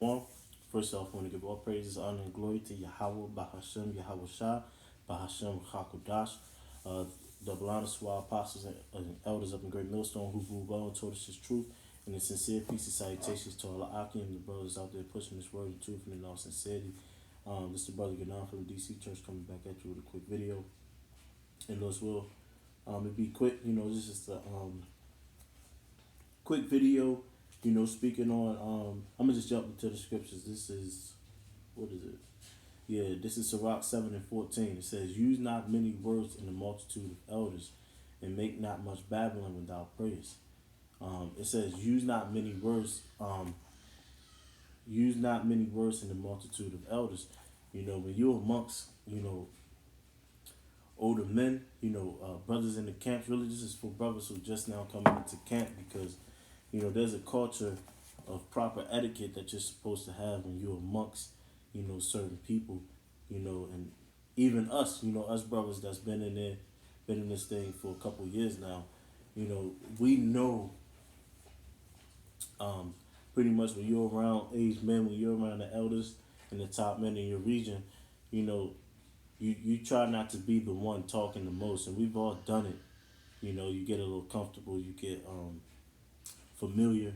Well, first off, I want to give all praises, honor, and glory to Yahweh, Bahashem, Yahweh Shah, Bahashem, Hakudash, uh, double honor to our apostles and elders up in Great Millstone who grew well and taught us his truth. And a sincere peace and salutations to all the Akim, the brothers out there pushing this word of truth and in all sincerity. This is the brother Ganan from the DC Church coming back at you with a quick video. And Lord's will, it'll be quick, this is the quick video, speaking on, I'm going to just jump into the scriptures. This is, what is it? Yeah, this is Sirach 7 and 14. It says, use not many words in the multitude of elders, and make not much babbling without praise. It says, use not many words in the multitude of elders. When you're amongst, older men, brothers in the camps. Really, this is for brothers who just now coming into camp because, there's a culture of proper etiquette that you're supposed to have when you're amongst, certain people, and even us, us brothers that's been in there, been in this thing for a couple years now, we know, pretty much when you're around aged men, when you're around the elders and the top men in your region, you know, you try not to be the one talking the most, and we've all done it. You get a little comfortable, you get familiar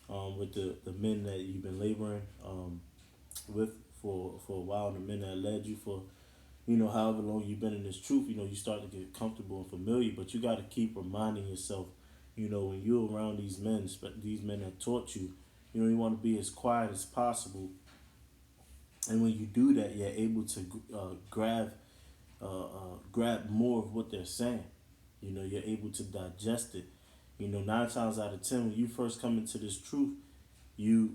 with the men that you've been laboring with for a while, and the men that led you for however long you've been in this truth. You start to get comfortable and familiar, but you got to keep reminding yourself, when you're around these men that taught you, you want to be as quiet as possible. And when you do that, you're able to grab more of what they're saying. You're able to digest it. 9 times out of 10, when you first come into this truth, you're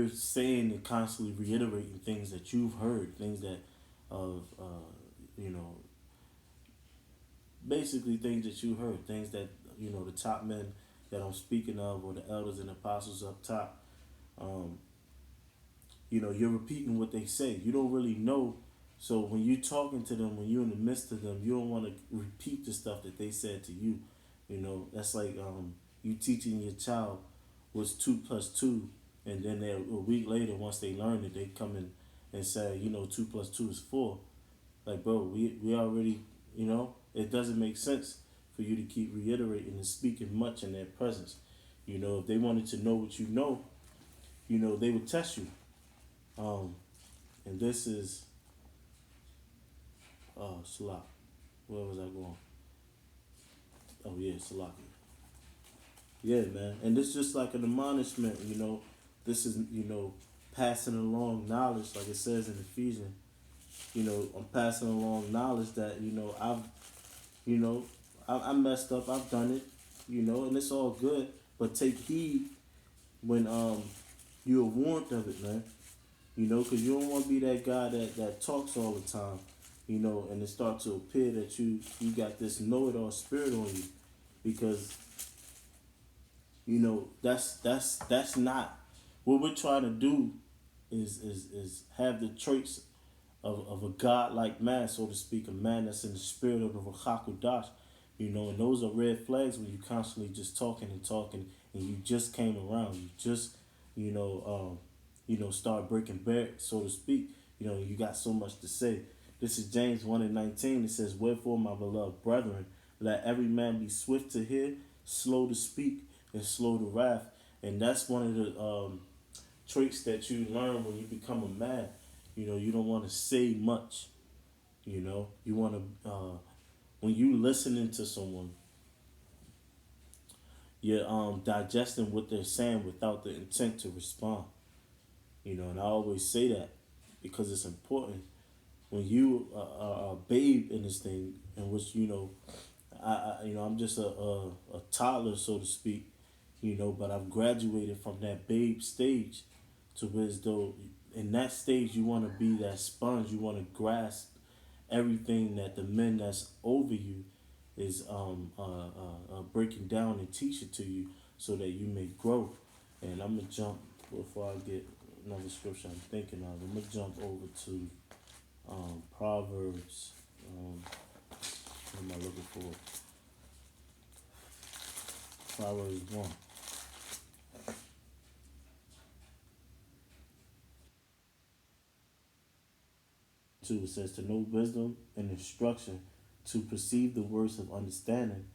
saying and constantly reiterating things that you've heard, things that of you know basically things that you heard, things that the top men that I'm speaking of, or the elders and apostles up top. Um, you're repeating what they say. You don't really know. So when you're talking to them, when you're in the midst of them, you don't want to repeat the stuff that they said to you. That's like you teaching your child what's 2 plus 2, and then a week later, once they learn it, they come in and say, 2 plus 2 is 4. Like, bro, we already, it doesn't make sense for you to keep reiterating and speaking much in their presence. If they wanted to know what they would test you. And this is Salak. Where was I going? Oh yeah, Salak. Yeah, man. And this is just like an admonishment. This is passing along knowledge, like it says in Ephesians. I'm passing along knowledge that you know I messed up. I've done it. And it's all good. But take heed when you're warned of it, man. Because you don't want to be that guy that talks all the time, and it starts to appear that you got this know-it-all spirit on you, because that's not what we're trying to do. Is have the traits of a godlike man, so to speak, a man that's in the spirit of the Hakudash, and those are red flags when you constantly just talking and talking, and you just came around, you just you know start breaking bread, so to speak. You got so much to say. This is James 1 and 19. It says, wherefore, my beloved brethren, let every man be swift to hear, slow to speak, and slow to wrath. And that's one of the traits that you learn when you become a man. You don't want to say much. You want to, when you listening to someone, you're digesting what they're saying without the intent to respond. And I always say that because it's important. When you are a babe in this thing, in which I'm just a toddler, so to speak, but I've graduated from that babe stage to where, as though in that stage you want to be that sponge, you want to grasp everything that the men that's over you is breaking down and teach it to you, so that you may grow. And I'm gonna jump before I get another scripture I'm thinking of. I'm gonna jump over to Proverbs. What am I looking for? Proverbs 1. 2, it says, to know wisdom and instruction, to perceive the words of understanding,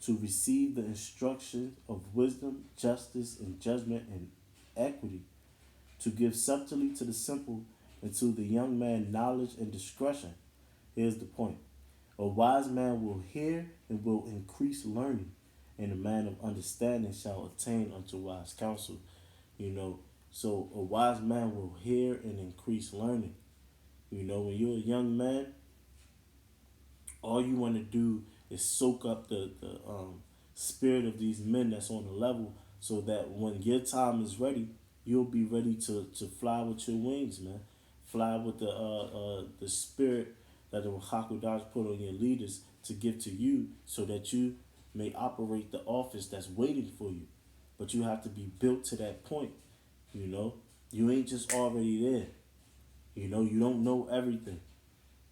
to receive the instruction of wisdom, justice, and judgment and equity, to give subtly to the simple, and to the young man knowledge and discretion. Here's the point. A wise man will hear and will increase learning, and a man of understanding shall attain unto wise counsel. You know, so a wise man will hear and increase learning. You know, when you're a young man, all you want to do is soak up the spirit of these men that's on the level, so that when your time is ready, you'll be ready to fly with your wings, man. Fly with the spirit that the Hakudash put on your leaders to give to you, so that you may operate the office that's waiting for you. But you have to be built to that point, you know. You ain't just already there. You know, you don't know everything.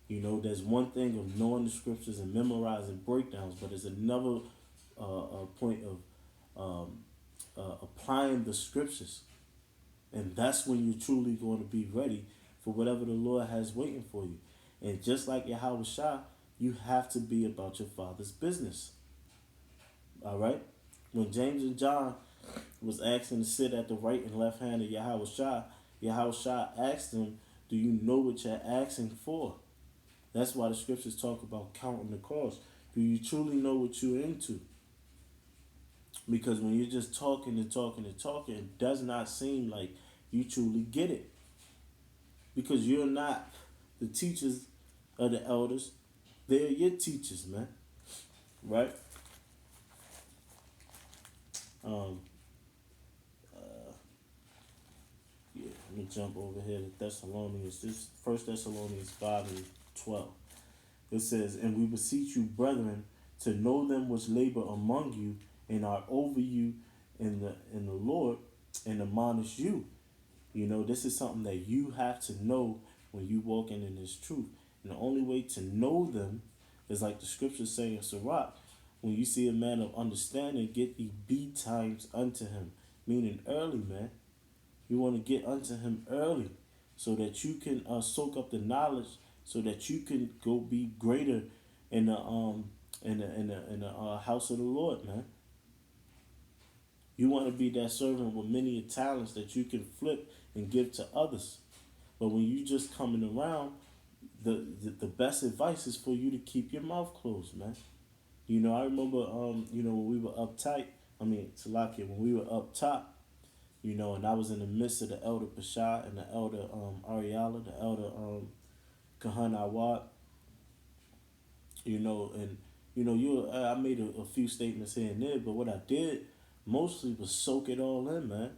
You know, there's one thing of knowing the scriptures and memorizing breakdowns, but there's another point of applying the scriptures. And that's when you're truly going to be ready for whatever the Lord has waiting for you. And just like Yahweh Shah, you have to be about your father's business. All right? When James and John was asking to sit at the right and left hand of Yahweh Shah asked them, do you know what you're asking for? That's why the scriptures talk about counting the cost. Do you truly know what you're into? Because when you're just talking and talking and talking, it does not seem like you truly get it. Because you're not the teachers of the elders. They're your teachers, man. Right? Um, yeah, let me jump over here to Thessalonians. This 1 Thessalonians 5:12. It says, and we beseech you, brethren, to know them which labor among you and are over you in the Lord, and admonish you. You know, this is something that you have to know when you walking in this truth. And the only way to know them is like the scriptures say in Sirach, when you see a man of understanding, get thee betimes unto him. Meaning early, man. You want to get unto him early, so that you can soak up the knowledge, so that you can go be greater in the house of the Lord, man. You want to be that servant with many talents that you can flip and give to others. But when you just coming around, the best advice is for you to keep your mouth closed, man. You know, I remember, when we were uptight, Salakia, when we were up top, you know, and I was in the midst of the elder Pasha and the elder Ariala, the elder Kahan Awad, you know, and I made a few statements here and there, but what I did mostly was soak it all in, man,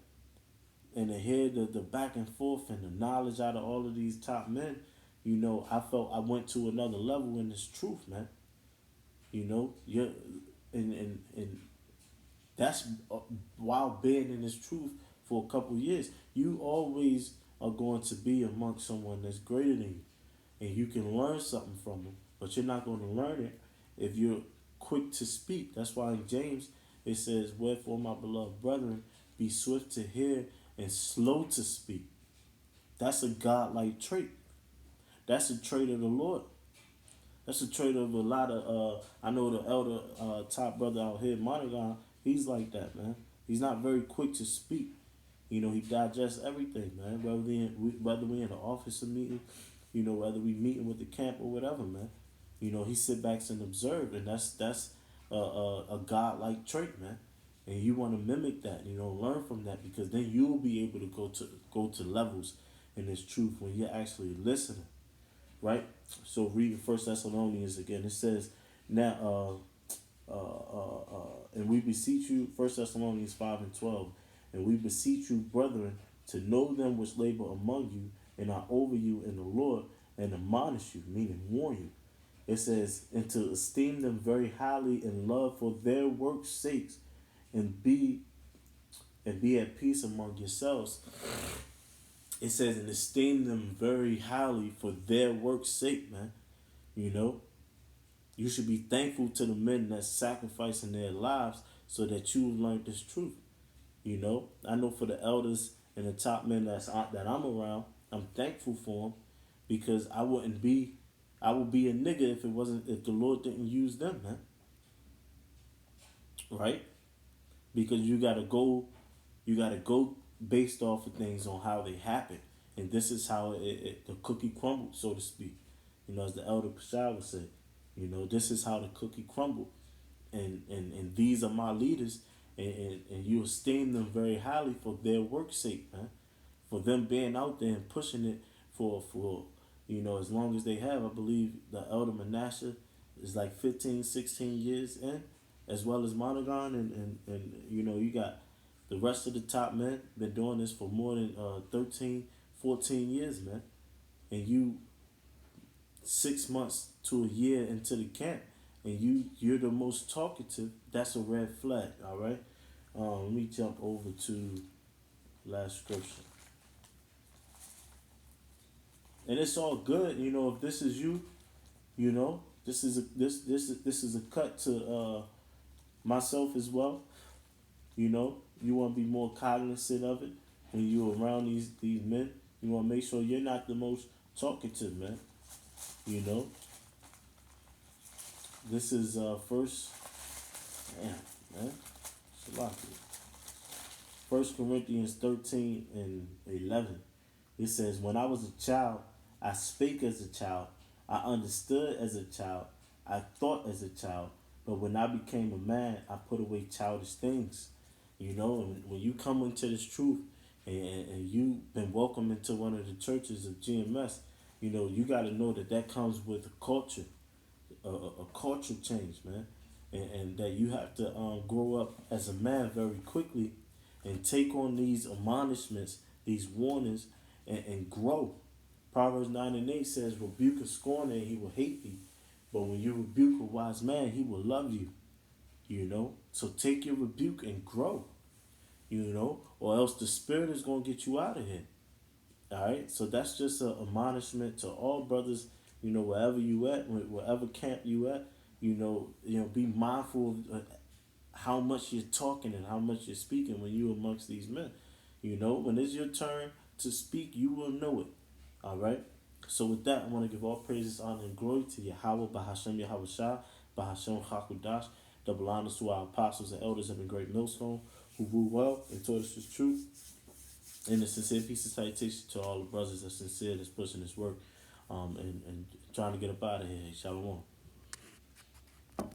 and to hear the back and forth and the knowledge out of all of these top men. You know, I felt I went to another level in this truth, man. You know, and that's while being in this truth for a couple years, you always are going to be amongst someone that's greater than you, and you can learn something from them. But you're not going to learn it if you're quick to speak. That's why in James it says, "Wherefore, my beloved brethren, be swift to hear and slow to speak." That's a godlike trait. That's a trait of the Lord. That's a trait of a lot of, I know the elder top brother out here, Monagon, he's like that, man. He's not very quick to speak. You know, he digests everything, man. Whether we in the office or meeting, you know, whether we meeting with the camp or whatever, man. You know, he sit back and observe, and that's a godlike trait, man. And you want to mimic that, you know, learn from that, because then you'll be able to go to levels in this truth when you're actually listening. Right? So reading First Thessalonians again, it says, now, and we beseech you, First Thessalonians 5:12, and we beseech you, brethren, to know them which labor among you and are over you in the Lord, and admonish you, meaning warn you. It says, and to esteem them very highly in love for their work's sakes, and be at peace among yourselves. It says, and esteem them very highly for their work's sake, man. You know, you should be thankful to the men that's sacrificing their lives so that you learn this truth. You know, I know for the elders and the top men that I'm around, I'm thankful for them. because I would be a nigga if it wasn't, if the Lord didn't use them, man. Right? Because you gotta go based off of things on how they happen, and this is how the cookie crumbled, so to speak. You know, as the elder Pashai would say, you know, this is how the cookie crumbled, and these are my leaders, and you esteem them very highly for their work's sake, man, for them being out there and pushing it for you know, as long as they have. I believe the elder Manasseh is like 15, 16 years in, as well as Monagon, and you know, you got the rest of the top men been doing this for more than 13, 14 years, man. And you 6 months to a year into the camp, and you're the most talkative. That's a red flag. All right. Let me jump over to last scripture, and it's all good. You know, if this is you, you know, this is a cut to myself as well. You know, you want to be more cognizant of it when you're around these men. You want to make sure you're not the most talkative, man. You know, this is first, damn, man, Salaki. 1 Corinthians 13:11. It says, "When I was a child, I spake as a child, I understood as a child, I thought as a child. But when I became a man, I put away childish things." You know, and when you come into this truth, and you've been welcomed into one of the churches of GMS, you know, you got to know that that comes with a culture, a culture change, man, and that you have to grow up as a man very quickly and take on these admonishments, these warnings, and grow. Proverbs 9:8 says, "Rebuke a scorner, and he will hate thee. But when you rebuke a wise man, he will love you." You know? So take your rebuke and grow, you know, or else the spirit is going to get you out of here. All right? So that's just an admonishment to all brothers, you know, wherever you at, wherever camp you at, you know, be mindful of how much you're talking and how much you're speaking when you're amongst these men. You know, when it's your turn to speak, you will know it. All right. So with that, I want to give all praises, honor, and glory to Yahweh, Bahashem Yahweh Shah, Bahashem Hakudash. Double honors to our apostles and elders of the great millstone who rule well and taught us this truth. And a sincere piece of citation to all the brothers that's sincere, that's pushing this work, and trying to get up out of here. Shalom.